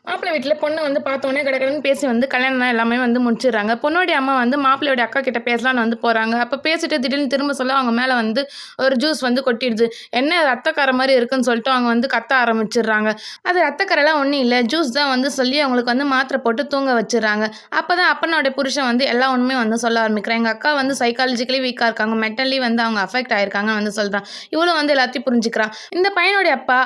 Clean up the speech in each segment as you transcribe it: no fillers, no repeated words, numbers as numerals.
மாப்பிள்ளை வீட்ல பொண்ணு வந்து பார்த்தோன்னே கடகடன்னு பேசி வந்து கல்யாணம் எல்லாமே வந்து முடிச்சிடுறாங்க. பொண்ணோடைய அம்மா வந்து மாப்பிள்ளையோட அக்கா கிட்ட பேசலான்னு வந்து போறாங்க. அப்ப பேசிட்டு திடீர்னு திரும்ப சொல்ல அவங்க மேல வந்து ஒரு ஜூஸ் வந்து கொட்டிடுது. என்ன ரத்தக்கரை மாரி இருக்குன்னு சொல்லிட்டு அவங்க வந்து கத்த ஆரம்பிச்சுடுறாங்க. அது ரத்தக்கரைலாம் ஒண்ணும் இல்ல. ஜூஸ் தான் வந்து சொல்லி அவங்களுக்கு வந்து மாத்திரை போட்டு தூங்க வச்சுடுறாங்க. அப்பதான் அப்பனோட புருஷன் வந்து எல்லா உண்மையும் வந்து சொல்ல ஆரம்பிக்கிறான். எங்க அக்கா வந்து சைக்காலஜிக்கலி வீக்கா இருக்காங்க. மென்டலி வந்து அவங்க அஃபெக்ட் ஆயிருக்காங்கன்னு வந்து சொல்றான். இவளும் வந்து எல்லாத்தையும் புரிஞ்சுக்கிறான். இந்த பையனுடைய அப்பா,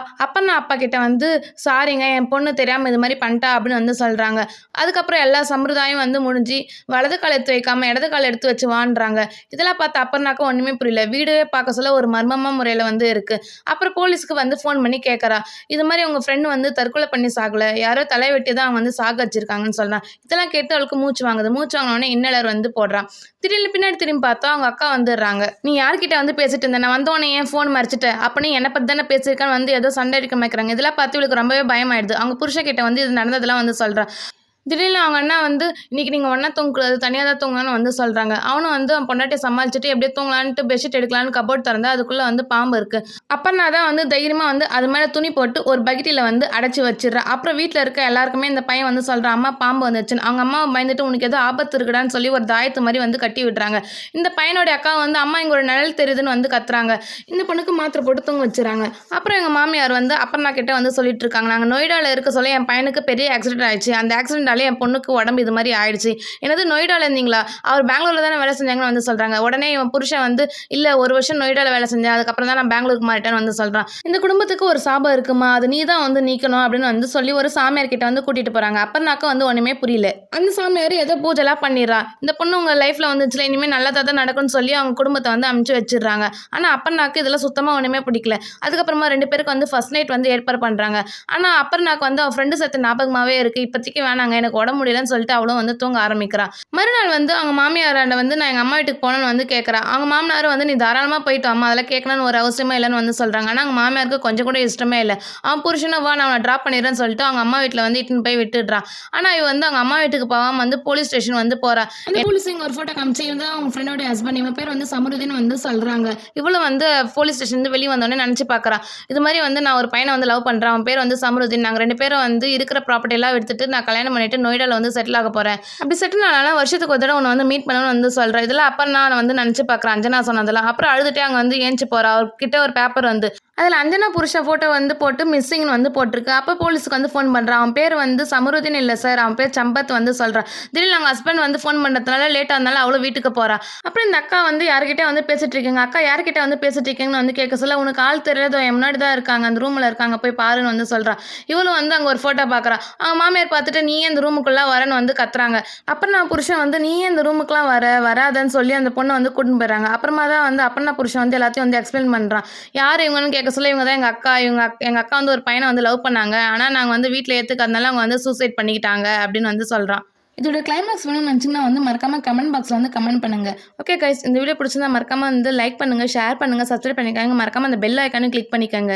அப்பா கிட்ட வந்து சாரிங்க என் பொண்ணு தெரியாம இது மாரி பண்ணிட்டா அப்படின்னு வந்து சொல்றாங்க. அதுக்கப்புறம் எல்லா சம்பிரதாயம் வந்து முடிஞ்சு, வலது கால் எடுத்து வைக்காம இடது கால் எடுத்து வச்சு வான்றாங்க. இதெல்லாம் பார்த்து அப்பர்னாக்கும் ஒண்ணுமே புரியல. வீடவே பார்க்க சொல்ல ஒரு மர்மமா முறையில வந்து இருக்கு. அப்புறம் போலீஸ்க்கு வந்து ஃபோன் பண்ணி கேட்கறா. இது மாரி உங்க ஃப்ரெண்ட் வந்து தற்கொலை பண்ணி சாகல. யாரோ தலை வெட்டி தான் அவங்க வந்து சாக வச்சிருக்காங்கன்னு சொல்றான். இதெல்லாம் கேட்டு அவளுக்கு மூச்சு வாங்குது. மூச்சு வாங்குன உடனே இன்னலர் வந்து போடுறா. திடீர்னு பின்னாடி திரும்பி பார்த்தா அவங்க அக்கா வந்துடுறாங்க. நீ யார்கிட்ட வந்து பேசிட்டு இருந்த? நான் வந்தோனே ஏன் ஃபோன் மறைச்சிட்ட? அப்ப நீ என்ன பத்தி தானே பேசியிருக்கன்னு வந்து ஏதோ சண்டை அடிக்க வைக்கிறாங்க. இதெல்லாம் பார்த்து இவளுக்கு ரொம்பவே பயமாயிடுது. அவங்க புருஷன் கிட்ட வந்து இது நடந்ததெல்லாம் வந்து சொல்றா. திடீர்னு அவங்க அண்ணா வந்து, "இன்னைக்கு நீங்க ஒண்ணா தூங்கக்கூடாது. தனியா தான் தூங்கணும்னு" வந்து சொல்றாங்க. அவனும் வந்து அவன் பொண்டாட்டிய சமாளிச்சுட்டு எப்படியோ தூங்கலான்ட்டு பெட்ஷீட் எடுக்கலான்னு கபோர்ட் தொறந்தா, அதுக்குள்ள வந்து பாம்பு இருக்கு. அப்பன்னா தான் வந்து தைரியமா வந்து அது மேல துணி போட்டு ஒரு பக்கெட்டில வந்து அடைச்சு வச்சுடுறா. அப்புறம் வீட்ல இருக்க எல்லாருக்குமே இந்த பையன் வந்து சொல்றான், "அம்மா பாம்பு வந்துருச்சுன்னு." அவங்க அம்மாவ பயந்துட்டு, "உனக்கு ஏதோ ஆபத்து இருக்குடான்னு" சொல்லி ஒரு தாயத்து மாரி வந்து கட்டி விடுறாங்க. இந்த பையனுடைய அக்கா வந்து, "அம்மா இங்க ஒரு நிழல் தெரியுதுன்னு" வந்து கத்துறாங்க. இந்த பொண்ணுக்கு மாத்திரை போட்டு தூங்க வச்சுறாங்க. அப்புறம் எங்க மாமியார் வந்து அப்பர்னா கிட்ட வந்து சொல்லிட்டு இருக்காங்க, "நாங்க நொய்டால இருக்க சொல்ல என் பையனுக்கு பெரிய ஆக்சிடென்ட் ஆயிடுச்சு. அந்த ஆக்சிடென்ட்டால என் பொண்ணுக்கு உடம்பு இது மாரி ஆயிடுச்சு." "என்னது நொய்டால இருந்தீங்களா? அவர் பெங்களூர்ல தானே வேலை செஞ்சாங்கன்னு" வந்து சொல்றாங்க. உடனே இவன் புருஷன் வந்து, "இல்ல 1 வருஷம் நொய்டால வேலை செஞ்சேன். அதுக்கப்புறம் தான் நான் பெங்களூருக்கு மாறிட்டேன்னு" வந்து சொல்றான். இந்த குடும்பத்துக்கு ஒரு சாபம் இருக்குமா, அது நீ தான் வந்து நீக்கணும் அப்படின்னு வந்து சொல்லி ஒரு சாமியார் கிட்ட வந்து கூட்டிட்டு போறாங்க. அப்பர்னாக்கு வந்து ஒண்ணுமே புரியல. அந்த சாமியார் ஏதோ பூஜைலாம் பண்ணிடுறா. இந்த பொண்ணு உங்க லைஃப்ல வந்துச்சுல இனிமே நல்லதா தான் நடக்கும்னு சொல்லி அவங்க குடும்பத்த வந்து அனுப்பிச்சு வச்சிடுறாங்க. ஆனா அப்பர்னாக்கு இதெல்லாம் சுத்தமா ஒண்ணுமே பிடிக்கல. அதுக்கப்புறமா 2 பேருக்கு வந்து ஃபர்ஸ்ட் நைட் வந்து ஏற்பாடு பண்றாங்க. ஆனா அப்பர்னாக்கு வந்து அவ ஃப்ரெண்டு செத்த ஞாபகமாவே இருக்கு. இப்போதைக்கு வேணாங்க எனக்கு உடம்பு முடியலன்னு சொல்லிட்டு அவளும் வந்து தூங்க ஆரம்பிக்கிறா. மறுநாள் வந்து அவங்க மாமியாராண்ட வந்து நான் எங்க அம்மா வீட்டுக்கு போகணும்னு வந்து கேட்கறா. அவங்க மாமனாரும் வந்து நீ தாராளமா போயிட்டு வாம்மா, அதெல்லாம் கேட்கணும்னு ஒரு அவசியமே இல்லைன்னு வந்து சொல்றாங்க. ஆனா அவங்க மாமியாருக்கு கொஞ்சம் கூட இஷ்டமே இல்ல. அவன் புருஷனும் வா நான் அவன டிராப் பண்ணிடுறேன்னு சொல்லிட்டு அவங்க அம்மா வீட்ல வந்து இட்டுன்னு போய் விட்டுடுறான். ஆனா இவ வந்து அவங்க அம்மா வீட்டுக்கு போகாம வந்து போலீஸ் ஸ்டேஷன் வந்து போறா. அந்த போலீஸ் இங்க ஒரு போட்டோ காமிச்சு இவன் தான் அவங்க ஃப்ரெண்டோட ஹஸ்பண்ட். இவன் பேர் வந்து சமருதீன் வந்து சொல்றாங்க. இவளும் வந்து போலீஸ் ஸ்டேஷன் வந்து வெளிய வந்தோனே நினைச்சு பார்க்கறா. இது மாதிரி வந்து நான் ஒரு பையனை வந்து லவ் பண்றேன். அவன் பேர் வந்து சமருதீன். நாங்க 2 பேரும் வந்து இருக்கிற ப்ராப்பர்ட்டி எல்லாம் எடுத்துட்டு நான் கல்யாணம் பண்ணிட்டு நொய்டால வந்து செட்டில் ஆக போறேன். அப்படி செட்டில் ஆனா வருஷத்துக்கு ஒரு தடவை உன்னை வந்து மீட் பண்ணணும்னு வந்து சொல்றேன். இதெல்லாம் அப்ப நான் வந்து நினைச்சு பார்க்கறேன் அஞ்சனா சொன்னதெல்லாம். அப்புறம் அழுதுட்டே அங்க வந்து ஏஞ்சி போறா. அவர்கிட்ட ஒரு பேப்பர் வந்து அதில் அஞ்சனா புருஷன் ஃபோட்டோ வந்து போட்டு மிஸ்ஸிங்னு வந்து போட்டிருக்கு. அப்போ போலீஸுக்கு வந்து ஃபோன் பண்ணுறான். அவன் பேர் வந்து சமருதீன் இல்லை சார், அவன் பேர் சம்பத் வந்து சொல்கிறான். திடீர்னு அவங்க ஹஸ்பண்ட் வந்து ஃபோன் பண்ணுறதுனால லேட் ஆனதுனால அவளும் வீட்டுக்கு போகிறா. அப்புறம் இந்த அக்கா வந்து யார்கிட்ட வந்து பேசிட்டு இருக்கீங்க, அக்கா யார்கிட்ட வந்து பேசிட்டு இருக்கீங்கன்னு வந்து கேட்க சொல்ல, உனக்கு ஆள் தெரியாதோ என் முன்னாடி தான் இருக்காங்க, அந்த ரூமில் இருக்காங்க போய் பாருன்னு வந்து சொல்கிறா. இவளும் வந்து அங்கே ஒரு ஃபோட்டோ பார்க்குறா. அவங்க மாமியார் பார்த்துட்டு நீ ஏன் இந்த ரூமுக்குள்ளே வரன்னு வந்து கத்துறாங்க. அப்புறம் நான் புருஷன் வந்து நீ ஏன் இந்த ரூமுக்குலாம் வராதன்னு சொல்லி அந்த பொண்ணை வந்து கூட்டின்னு போயிடுறாங்க. அப்புறமா தான் வந்து அப்பன்னா புருஷன் வந்து எல்லாத்தையும் வந்து எக்ஸ்பிளைன் பண்ணுறான். யார் இவங்கன்னு கேட்க சொல்ல இவங்க தான் எங்க அக்கா. எங்க அக்கா வந்து ஒரு பையனை வந்து லவ் பண்ணாங்க. ஆனா நாங்க வந்து வீட்ல ஏத்துக்காதனால அவங்க வந்து சூசைட் பண்ணிக்கிட்டாங்க அப்படின்னு வந்து சொல்றான். இதோட கிளைமாக்ஸ் வேணும்னு நினச்சிங்கன்னா வந்து மறக்காம கமெண்ட் பாக்ஸ்ல வந்து கமெண்ட் பண்ணுங்க. ஓகே கைஸ், இந்த வீடியோ பிடிச்சிருந்தா மறக்காம வந்து லைக் பண்ணுங்க, ஷேர் பண்ணுங்க, சப்ஸ்கிரைப் பண்ணிக்கோங்க. மறக்காம அந்த பெல் ஐக்கானை கிளிக் பண்ணிக்கோங்க.